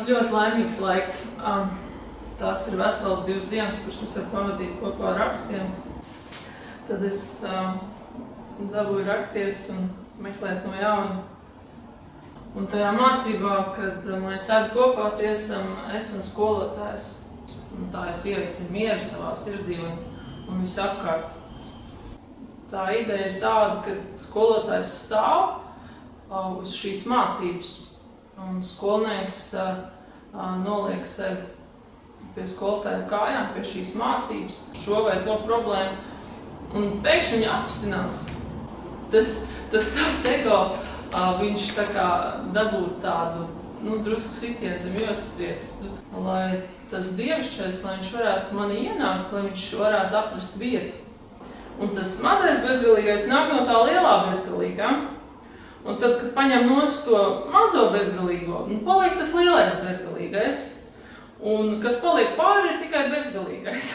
ļoti laimīgs laiks. Tās ir veselas 2 dienas, kuras es varu pavadīt kopā ar rakstiem. Tad es dabūju rakties un meklēt no jauna. Un tajā mācībā, kad mēs abi kopā tiesam, es un skolotājs, un tā es ievicinu mieru savā sirdī un visapkārt. Tā ideja ir tāda, ka skolotājs stāv uz šīs mācības, un skolnieks noliek sevi pie skolotāja kājām, pie šīs mācības, šo vai to problēmu, un pēkšņi viņa atrisinās. Tas tavs ego, viņš tā kā dabūt tādu, drusku sitienu zem jostas vietas, lai tas dievišķais, lai viņš varētu mani ienākt, lai viņš varētu atrast vietu. Un tas mazais bezgalīgais nāk no tā lielā bezgalīgā. Un tad, kad paņem nost to mazo bezgalīgo, paliek tas lielais bezgalīgais. Un kas paliek pāri, ir tikai bezgalīgais.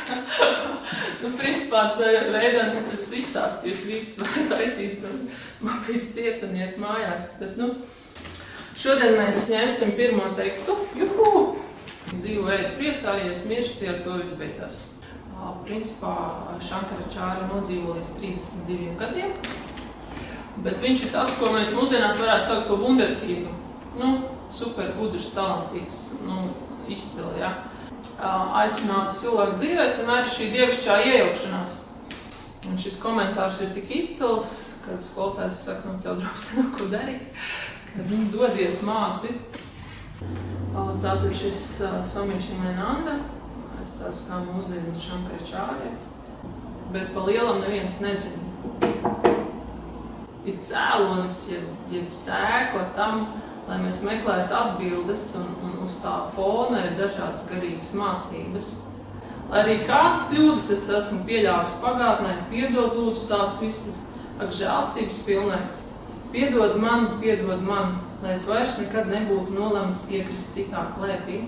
Principā, veidā es esmu izstāstījusi visu, var taisīt mapīt ciet un iet mājās. Bet, šodien mēs ņemsim pirmo tekstu. Juhu! Dzīvu veidu priecājies, miršti, ar to viss beidzās. Principā Šankaračāri nodzīvo līdz 32 gadiem, bet viņš ir tas, ko mēs mūsdienās varētu saukt par wunderkīgu. Super gudrs, talantīgs, izcili, jā. Aicinātu cilvēku dzīvēs vienmēr ir šī dievišķā iejaukšanās. Un šis komentārs ir tik izcils, kad skolotājs saka, tev draugs te nav ko darīt, kad dodies māci. Tātad šis Swami Chimananda, tās kā mūsdienas Šankaračāri, bet pa lielam neviens nezina. Ir cēlonis, jeb sēkla tam, lai mēs meklētu atbildes, un uz tā fona ir dažādas garīgas mācības. Lai arī kādas kļūdas es esmu pieļāvis pagātnē, piedod lūdzu tās visas, ak žēlstības pilnais. Piedod man, lai es vairs nekad nebūtu nolemts iekrist citā klēpī.